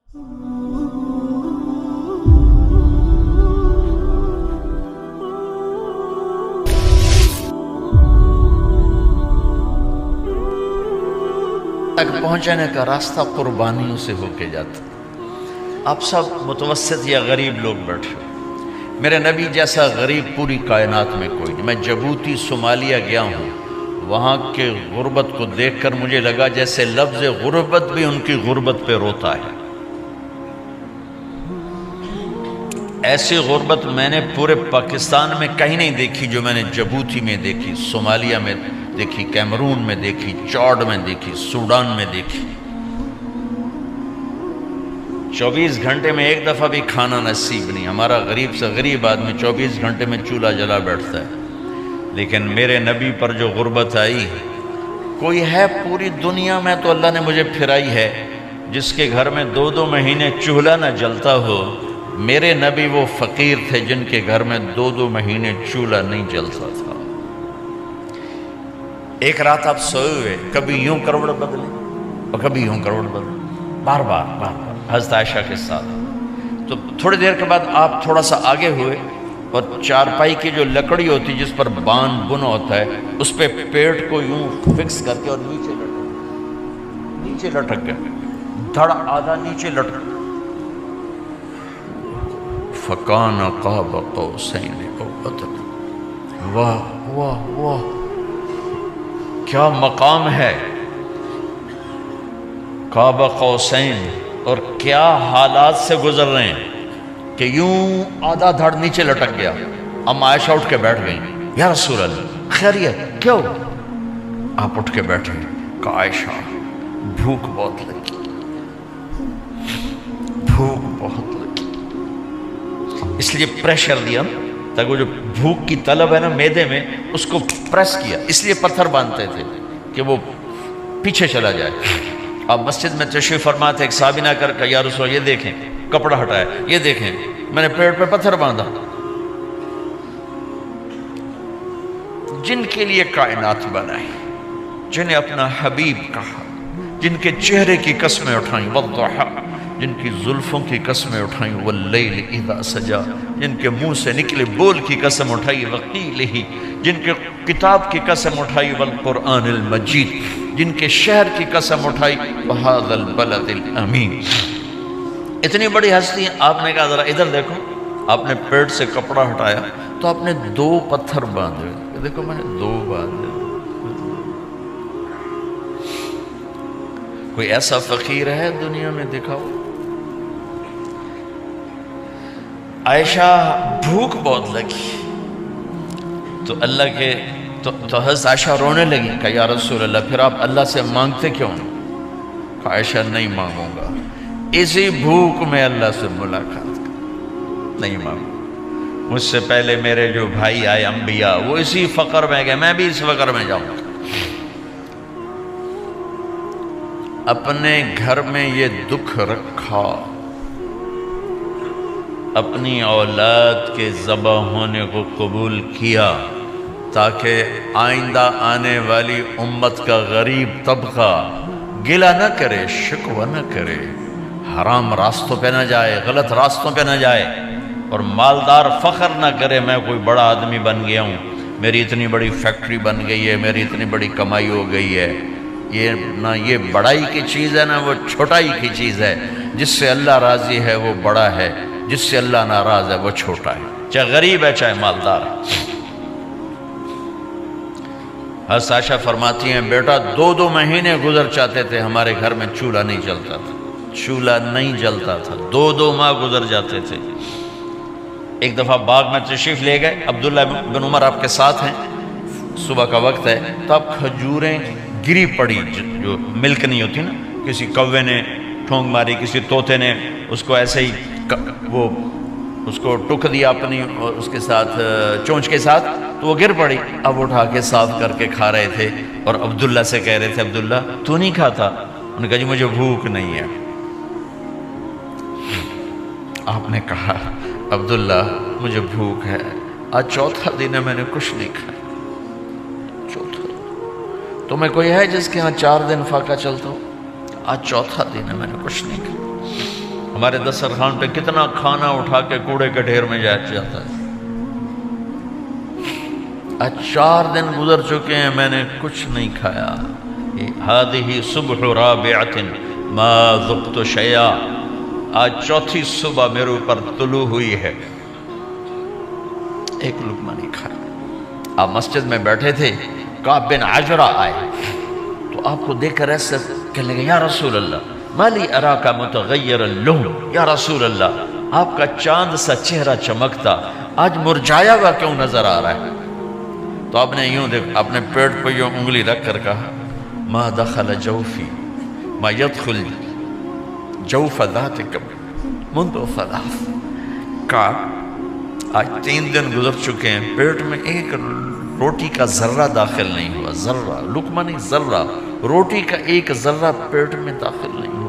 تک پہنچنے کا راستہ قربانیوں سے ہو کے جاتا. آپ سب متوسط یا غریب لوگ بیٹھے ہو. میرے نبی جیسا غریب پوری کائنات میں کوئی نہیں. میں جبوتی صومالیہ گیا ہوں، وہاں کے غربت کو دیکھ کر مجھے لگا جیسے لفظ غربت بھی ان کی غربت پہ روتا ہے. ایسی غربت میں نے پورے پاکستان میں کہیں نہیں دیکھی جو میں نے جبوتی میں دیکھی، صومالیہ میں دیکھی، کیمرون میں دیکھی، چاڈ میں دیکھی، سوڈان میں دیکھی. 24 گھنٹے میں ایک دفعہ بھی کھانا نصیب نہیں. ہمارا غریب سے غریب آدمی 24 گھنٹے میں چولہا جلا بیٹھتا ہے. لیکن میرے نبی پر جو غربت آئی، کوئی ہے پوری دنیا میں تو اللہ نے مجھے پھرائی ہے جس کے گھر میں 2 مہینے چولہا نہ جلتا ہو. میرے نبی وہ فقیر تھے جن کے گھر میں 2 مہینے چولہا نہیں جلتا تھا. ایک رات آپ سوئے ہوئے، کبھی یوں کروڑ بدلے اور کبھی یوں کروڑ بدلے، بار بار حضرت عائشہ کے ساتھ. تو تھوڑی دیر کے بعد آپ تھوڑا سا آگے ہوئے اور چارپائی کی جو لکڑی ہوتی جس پر بان بنا ہوتا ہے، اس پہ پیٹ کو یوں فکس کر کے اور نیچے لٹک گئے، دھڑ آدھا نیچے لٹک. فَكَانَ قَابَ قَوْسَيْنِ أَوْ أَدْنَىٰ. واہ واہ واہ، کیا مقام ہے قاب قوسین، اور کیا حالات سے گزر رہے ہیں کہ یوں آدھا دھڑ نیچے لٹک گیا. ام عائشہ اٹھ کے بیٹھ گئیں، یا رسول اللہ خیریت کیوں؟ آپ اٹھ کے بیٹھے کہ عائشہ بھوک بہت لگی، بھوک بہت لگی. اس لیے پریشر دیا تاکہ وہ جو بھوک کی طلب ہے نا معدے میں، اس کو پریس کیا. اس لیے پتھر باندھتے تھے کہ وہ پیچھے چلا جائے. آپ مسجد میں تشریف فرما تھے، ایک صحابی نے کر یا رسول یہ دیکھیں، کپڑا ہٹایا، یہ دیکھیں میں نے پیٹ پہ پتھر باندھا. جن کے لیے کائنات بنائی، جنہیں اپنا حبیب کہا، جن کے چہرے کی قسمیں اٹھائیں، والضحی، جن کی زلفوں کی قسمیں اٹھائیں، واللیل اذا سجا، جن کے منہ سے نکلے بول کی قسم اٹھائی، وقیلہ، جن کے کتاب کی قسم اٹھائی، والقرآن المجید، جن کے شہر کی قسم اٹھائی، وہذا البلد الامین. اتنی بڑی ہستی ہیں. آپ نے کہا ذرا ادھر دیکھو. آپ نے پیٹ سے کپڑا ہٹایا تو آپ نے 2 پتھر باندھے. دیکھو میں نے 2 باندھے. کوئی ایسا فقیر ہے دنیا میں؟ دکھاؤ. عائشہ بھوک بہت لگی تو اللہ کے تو حضرت عائشہ رونے لگی کہ یا رسول اللہ پھر آپ اللہ سے مانگتے کیوں نہیں؟ کہ عائشہ نہیں مانگوں گا، اسی بھوک میں اللہ سے ملاقات کر، نہیں مانگوں. مجھ سے پہلے میرے جو بھائی آئے انبیاء، وہ اسی فقر میں گئے، میں بھی اس فقر میں جاؤں گا. اپنے گھر میں یہ دکھ رکھا، اپنی اولاد کے ذبح ہونے کو قبول کیا تاکہ آئندہ آنے والی امت کا غریب طبقہ گلہ نہ کرے، شکوہ نہ کرے، حرام راستوں پہ نہ جائے، غلط راستوں پہ نہ جائے، اور مالدار فخر نہ کرے میں کوئی بڑا آدمی بن گیا ہوں، میری اتنی بڑی فیکٹری بن گئی ہے، میری اتنی بڑی کمائی ہو گئی ہے. یہ نہ یہ بڑائی کی چیز ہے، نہ وہ چھوٹائی کی چیز ہے. جس سے اللہ راضی ہے وہ بڑا ہے، جس سے اللہ ناراض ہے وہ چھوٹا ہے، چاہے غریب ہے چاہے مالدار ہے. حضرت عائشہ فرماتی ہیں بیٹا 2 مہینے گزر جاتے تھے ہمارے گھر میں چولہا نہیں جلتا تھا، چولہا نہیں جلتا تھا، 2 ماہ گزر جاتے تھے. ایک دفعہ باغ میں تشریف لے گئے، عبداللہ بن عمر آپ کے ساتھ ہیں، صبح کا وقت ہے تو اب کھجوریں گری پڑی جو ملک نہیں ہوتی نا، کسی کوے نے ٹھونگ ماری، کسی طوطے نے اس کو ایسے ہی وہ اس کو ٹک دیا اپنی اس کے ساتھ چونچ کے ساتھ، تو وہ گر پڑی. اب اٹھا کے صاف کر کے کھا رہے تھے اور عبداللہ سے کہہ رہے تھے عبداللہ تو نہیں کھاتا؟ انہوں نے کہا جی مجھے بھوک نہیں ہے. آپ نے کہا عبداللہ مجھے بھوک ہے، آج 4تھا دن ہے میں نے کچھ نہیں کھایا. 4تھا تمہیں کوئی ہے جس کے ہاں 4 دن فاقہ چلتا ہو؟ آج 4تھا دن ہے میں نے کچھ نہیں کھایا. ہمارے دسترخوان پہ کتنا کھانا اٹھا کے کوڑے کے ڈھیر میں جاتا ہے۔ آج 4 دن گزر چکے ہیں میں نے کچھ نہیں کھایا۔ هذه صبح رابعة ما ذقت شيئا، آج 4تھی صبح میرے اوپر طلوع ہوئی ہے، ایک لقمہ نہیں کھایا۔ آپ مسجد میں بیٹھے تھے، کعب بن عجرہ آئے تو آپ کو دیکھ کر ایسے کہنے لگے یا رسول اللہ مالی اراک متغیر اللون، یا رسول اللہ آپ کا چاند سا چہرہ چمکتا آج مرجھایا ہوا کیوں نظر آ رہا ہے؟ تو آپ نے یوں دیکھ اپنے پیٹ پہ یوں انگلی رکھ کر کہا ما دخل جوفی ما يدخل جوف ذاتک منذ 3۔ کہا آج 3 دن گزر چکے ہیں، پیٹ میں ایک روٹی کا ذرہ داخل نہیں ہوا، ذرہ، لقمہ نہیں ذرہ، روٹی کا ایک ذرہ پیٹ میں داخل نہیں ہوا۔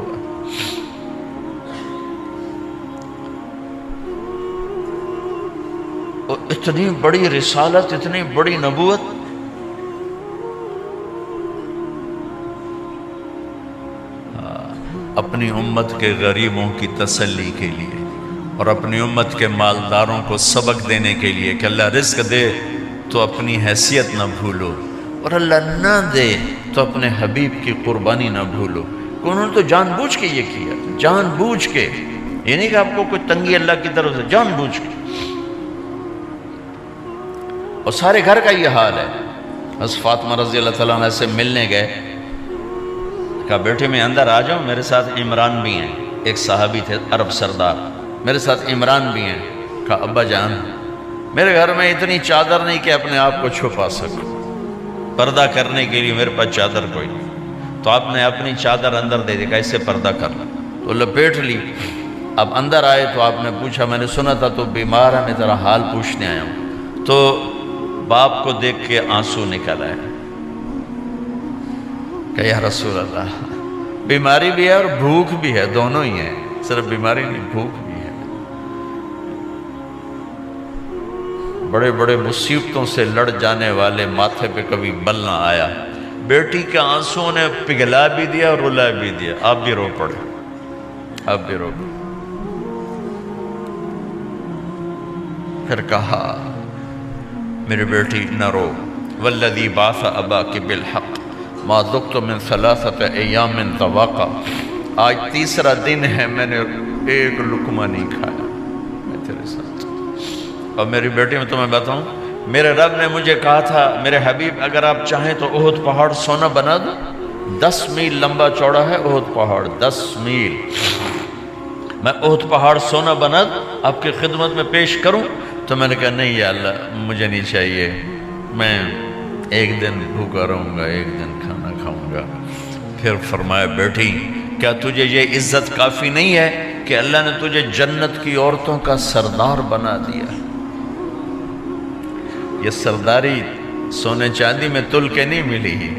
اور اتنی بڑی رسالت، اتنی بڑی نبوت، اپنی امت کے غریبوں کی تسلی کے لیے اور اپنی امت کے مالداروں کو سبق دینے کے لیے کہ اللہ رزق دے تو اپنی حیثیت نہ بھولو، اور اللہ نہ دے تو اپنے حبیب کی قربانی نہ بھولو۔ انہوں نے تو جان بوجھ کے یہ کیا، جان بوجھ کے، یہ نہیں کہ آپ کو کوئی تنگی اللہ کی طرف سے، جان بوجھ کے۔ اور سارے گھر کا یہ حال ہے۔ حضرت فاطمہ رضی اللہ تعالیٰ عنہ سے ملنے گئے، کہا بیٹے میں اندر آ جاؤں، میرے ساتھ عمران بھی ہیں، ایک صحابی تھے عرب سردار، میرے ساتھ عمران بھی ہیں۔ کہا ابا جان میرے گھر میں اتنی چادر نہیں کہ اپنے آپ کو چھپا سکوں، پردہ کرنے کے لیے میرے پاس چادر کوئی نہیں، تو آپ نے اپنی چادر اندر دے دی، کہا اس سے پردہ کر لیں، تو لپیٹ لی۔ اب اندر آئے تو آپ نے پوچھا میں نے سنا تھا تو بیمار ہے، میں تیرا حال پوچھنے آیا ہوں۔ تو باپ کو دیکھ کے آنسو نکل آئے کہ یا رسول اللہ بیماری بھی ہے اور بھوک بھی ہے، دونوں ہی ہیں، صرف بیماری نہیں بھوک بھی ہے۔ بڑے بڑے مصیبتوں سے لڑ جانے والے ماتھے پہ کبھی بل نہ آیا۔ بیٹی کے آنسوں نے پگھلا بھی دیا اور رلا بھی دیا، آپ بھی رو پڑے، آپ بھی رو پڑے۔ پھر کہا میری بیٹی نہ رو، والذی بعث اباک بالحق ما ذقت من 3 ایام طواقا، آج 3 دن ہے میں نے ایک لقمہ نہیں کھایا، میں تیرے ساتھ۔ اور میری بیٹی میں تمہیں بتاؤں، میرے رب نے مجھے کہا تھا میرے حبیب اگر آپ چاہیں تو احد پہاڑ سونا بنا دو، 10 میل لمبا چوڑا ہے احد پہاڑ، 10 میل، میں احد پہاڑ سونا بنا دوں آپ کی خدمت میں پیش کروں؟ تو میں نے کہا نہیں یا اللہ مجھے نہیں چاہیے، میں ایک دن بھوکا رہوں گا، ایک دن کھانا کھاؤں گا۔ پھر فرمایا بیٹی کیا تجھے یہ عزت کافی نہیں ہے کہ اللہ نے تجھے جنت کی عورتوں کا سردار بنا دیا؟ یہ سرداری سونے چاندی میں تل کے نہیں ملی ہی،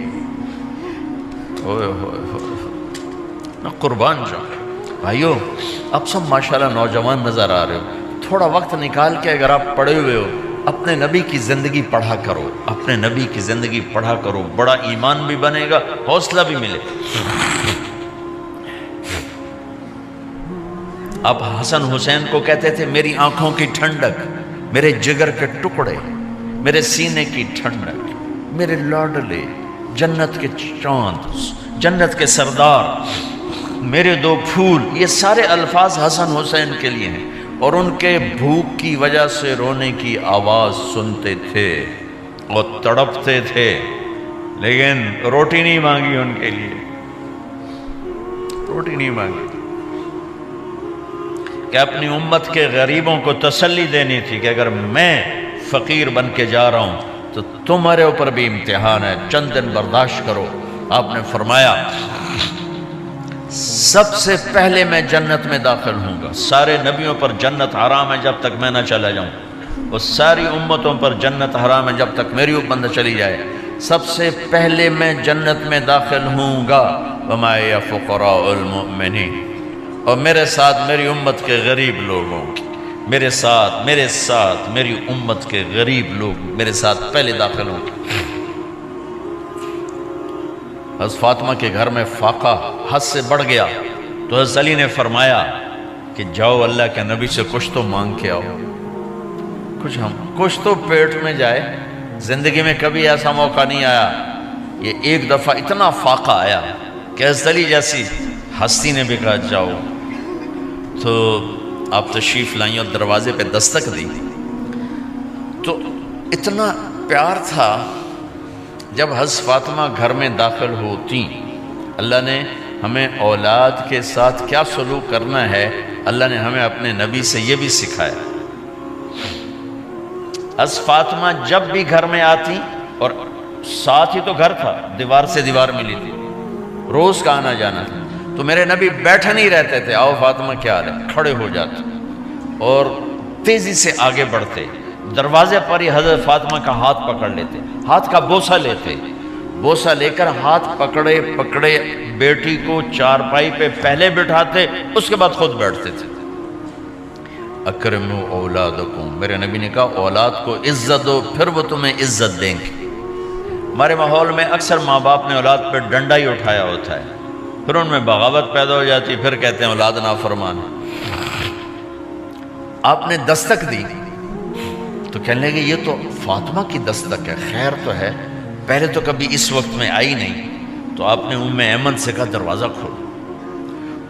ہوئے ہوئے ہوئے قربان جاؤں۔ بھائیو اب سب ماشاءاللہ نوجوان نظر آ رہے ہو، تھوڑا وقت نکال کے اگر آپ پڑھے ہوئے ہو اپنے نبی کی زندگی پڑھا کرو، اپنے نبی کی زندگی پڑھا کرو، بڑا ایمان بھی بنے گا، حوصلہ بھی ملے۔ آپ حسن حسین کو کہتے تھے میری آنکھوں کی ٹھنڈک، میرے جگر کے ٹکڑے، میرے سینے کی ٹھنڈک، میرے لاڈلے، جنت کے چاند، جنت کے سردار، میرے 2 پھول، یہ سارے الفاظ حسن حسین کے لیے ہیں۔ اور ان کے بھوک کی وجہ سے رونے کی آواز سنتے تھے اور تڑپتے تھے، لیکن روٹی نہیں مانگی ان کے لیے، روٹی نہیں مانگی، کہ اپنی امت کے غریبوں کو تسلی دینی تھی کہ اگر میں فقیر بن کے جا رہا ہوں تو تمہارے اوپر بھی امتحان ہے، چند دن برداشت کرو۔ آپ نے فرمایا سب سے پہلے میں جنت میں داخل ہوں گا، سارے نبیوں پر جنت حرام ہے جب تک میں نہ چلا جاؤں، اور ساری امتوں پر جنت حرام ہے جب تک میری امت نہ چلی جائے، سب سے پہلے میں جنت میں داخل ہوں گا۔ وما یا فقراء المؤمنین، اور میرے ساتھ میری امت کے غریب لوگوں کی، میرے ساتھ میری امت کے غریب لوگ میرے ساتھ پہلے داخل ہوں گے۔ حضرت فاطمہ کے گھر میں فاقہ حد سے بڑھ گیا تو حضرت علی نے فرمایا کہ جاؤ اللہ کے نبی سے کچھ تو مانگ کے آؤ، کچھ تو پیٹ میں جائے۔ زندگی میں کبھی ایسا موقع نہیں آیا، یہ ایک دفعہ اتنا فاقہ آیا کہ حضرت علی جیسی ہستی نے بھی کہا جاؤ۔ تو آپ تشریف لائیں اور دروازے پہ دستک دی تو اتنا پیار تھا۔ جب حضرت فاطمہ گھر میں داخل ہوتی، اللہ نے ہمیں اولاد کے ساتھ کیا سلوک کرنا ہے، اللہ نے ہمیں اپنے نبی سے یہ بھی سکھایا۔ حضرت فاطمہ جب بھی گھر میں آتی، اور ساتھ ہی تو گھر تھا، دیوار سے دیوار ملی تھی، روز کا آنا جانا تھا، تو میرے نبی بیٹھے نہیں رہتے تھے، آؤ فاطمہ کیا حال ہے، کھڑے ہو جاتے اور تیزی سے آگے بڑھتے، دروازے پر ہی حضرت فاطمہ کا ہاتھ پکڑ لیتے، ہاتھ کا بوسہ لیتے، بوسہ لے کر ہاتھ پکڑے پکڑے بیٹی کو چارپائی پہ پہلے بٹھاتے، اس کے بعد خود بیٹھتے تھے۔ اکرموا اولادکم، میرے نبی نے کہا اولاد کو عزت دو، پھر وہ تمہیں عزت دیں گے۔ ہمارے ماحول میں اکثر ماں باپ نے اولاد پہ ڈنڈا ہی اٹھایا ہوتا ہے، پھر ان میں بغاوت پیدا ہو جاتی، پھر کہتے ہیں اولاد نافرمان۔ آپ نے دستک دی تو کہنے لگے یہ تو فاطمہ کی دستک ہے، خیر تو ہے، پہلے تو کبھی اس وقت میں آئی نہیں۔ تو آپ نے ام ایمن سے کہا دروازہ کھولو۔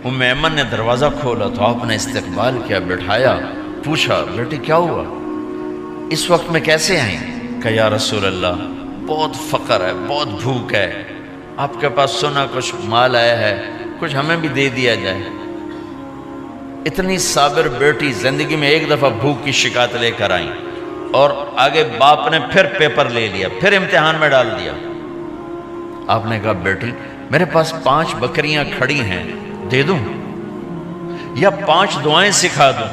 ام ایمن نے دروازہ کھولا تو آپ نے استقبال کیا، بٹھایا، پوچھا بیٹی کیا ہوا، اس وقت میں کیسے آئیں؟ کہا یا رسول اللہ بہت فقر ہے، بہت بھوک ہے، آپ کے پاس سنا کچھ مال آیا ہے، کچھ ہمیں بھی دے دیا جائے۔ اتنی صابر بیٹی زندگی میں ایک دفعہ بھوک کی شکایت لے کر آئیں، اور آگے باپ نے پھر پیپر لے لیا، پھر امتحان میں ڈال دیا۔ آپ نے کہا بیٹی میرے پاس 5 بکریاں کھڑی ہیں، دے دوں یا 5 دعائیں سکھا دوں؟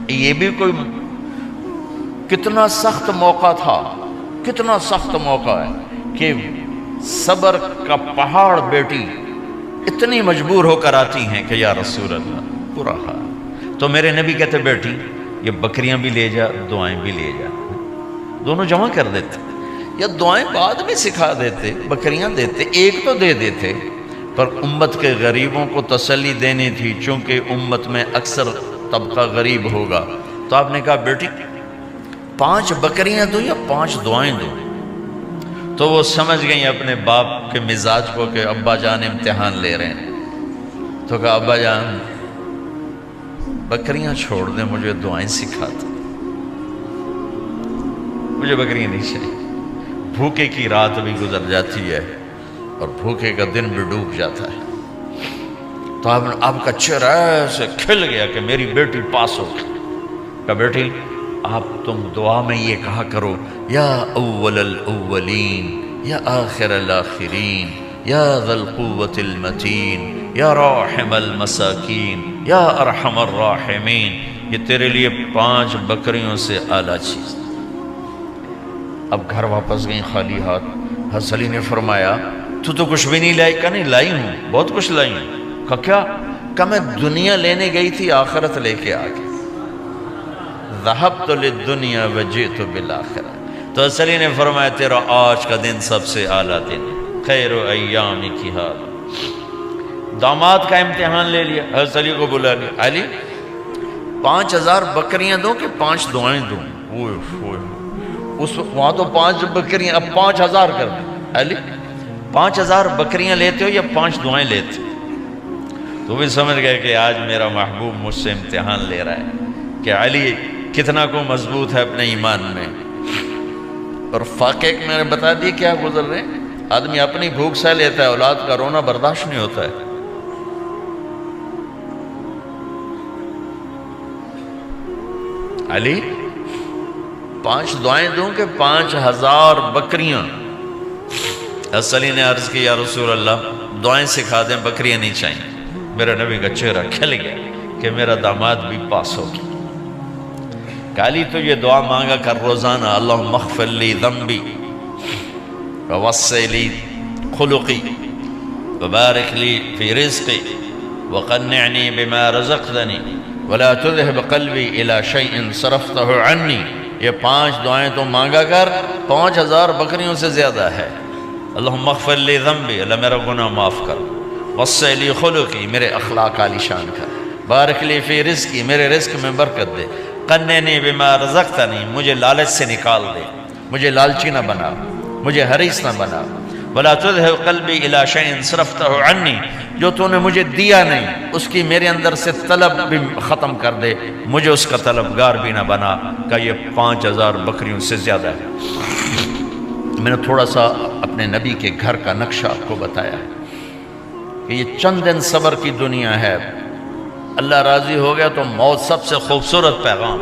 یہ بھی کوئی کتنا سخت موقع تھا، کتنا سخت موقع ہے کہ صبر کا پہاڑ بیٹی اتنی مجبور ہو کر آتی ہیں کہ یا رسول اللہ برا حال۔ تو میرے نبی کہتے بیٹی یہ بکریاں بھی لے جا، دعائیں بھی لے جا، دونوں جمع کر دیتے، یا دعائیں بعد میں سکھا دیتے، بکریاں دیتے، ایک تو دے دیتے، پر امت کے غریبوں کو تسلی دینی تھی، چونکہ امت میں اکثر طبقہ غریب ہوگا۔ تو آپ نے کہا بیٹی 5 بکریاں دوں یا 5 دعائیں دوں؟ تو وہ سمجھ گئیں اپنے باپ کے مزاج کو کہ ابا جان امتحان لے رہے ہیں۔ تو کہا ابا جان بکریاں چھوڑ دیں، مجھے دعائیں سکھا دیں، مجھے بکریاں نہیں چاہیے۔ بھوکے کی رات بھی گزر جاتی ہے اور بھوکے کا دن بھی ڈوب جاتا ہے۔ تو آپ کا چہرہ ایسے کھل گیا کہ میری بیٹی پاس ہو گئی۔ کہا بیٹی آپ تم دعا میں یہ کہا کرو یا اول الاولین یا آخر الاخرین یا ذا القوة المتین یا راحم المساکین یا ارحم الراحمین، یہ تیرے لیے 5 بکریوں سے اعلیٰ چیز۔ اب گھر واپس گئیں خالی ہاتھ۔ حضرت علی نے فرمایا تو کچھ بھی نہیں لائی؟ کہا نہیں لائی ہوں، بہت کچھ لائی ہوں۔ کہا کیا؟ کہا میں دنیا لینے گئی تھی، آخرت لے کے آ گئی۔ ذہبت للدنیا وجئت بالآخرہ۔ تو حضرت علی نے فرمایا تیرا آج کا دن سب سے اعلیٰ دن، خیر ایام کی حال۔ داماد کا امتحان لے لیا، حضرت علی کو بلا لیا، علی 5000 بکریاں دوں کہ 5 دعائیں دوں؟ اس وہاں تو 5 بکریاں، اب 5000 کر دیں۔ علی 5000 بکریاں لیتے ہو یا 5 دعائیں لیتے؟ تو بھی سمجھ گئے کہ آج میرا محبوب مجھ سے امتحان لے رہا ہے کہ علی کتنا کو مضبوط ہے اپنے ایمان میں۔ اور فاقے میں نے بتا دی کیا گزر رہے ہیں۔ آدمی اپنی بھوک سہ لیتا ہے، اولاد کا رونا برداشت نہیں ہوتا ہے۔ علی 5 دعائیں دوں کہ 5000 بکریاں؟ حضرت علی نے عرض کی یا رسول اللہ دعائیں سکھا دیں، بکریاں نہیں چاہیے۔ میرا نبی کا چہرہ کھل گیا کہ میرا داماد بھی پاس ہو گیا۔ علی تو یہ دعا مانگا کر روزانہ، اللہم اغفر لی ذنبی ووسع لی خلقی وبارک لی فی رزقی وقنعنی بما رزقتنی ولا تذهب قلبی الی شیء صرفتہ عنی۔ یہ 5 دعائیں تو مانگا کر، 5000 بکریوں سے زیادہ ہے۔ اللہم اغفر لی ذنبی، اللہ میرا گناہ معاف کر، وسع لی خلقی، میرے اخلاق عالی شان کر، بارک لی فی رزقی، میرے رزق میں برکت دے، قننی بما رزقتنی، مجھے لالچ سے نکال دے، مجھے لالچی نہ بنا، مجھے حریص نہ بنا، ولا تذهب قلبی الی شیء صرفته عنی، جو تو نے مجھے دیا نہیں اس کی میرے اندر سے طلب بھی ختم کر دے، مجھے اس کا طلبگار بھی نہ بنا کہ یہ 5000 بکریوں سے زیادہ ہے۔ میں نے تھوڑا سا اپنے نبی کے گھر کا نقشہ آپ کو بتایا ہے کہ یہ چند دن صبر کی دنیا ہے، اللہ راضی ہو گیا تو موت سب سے خوبصورت پیغام۔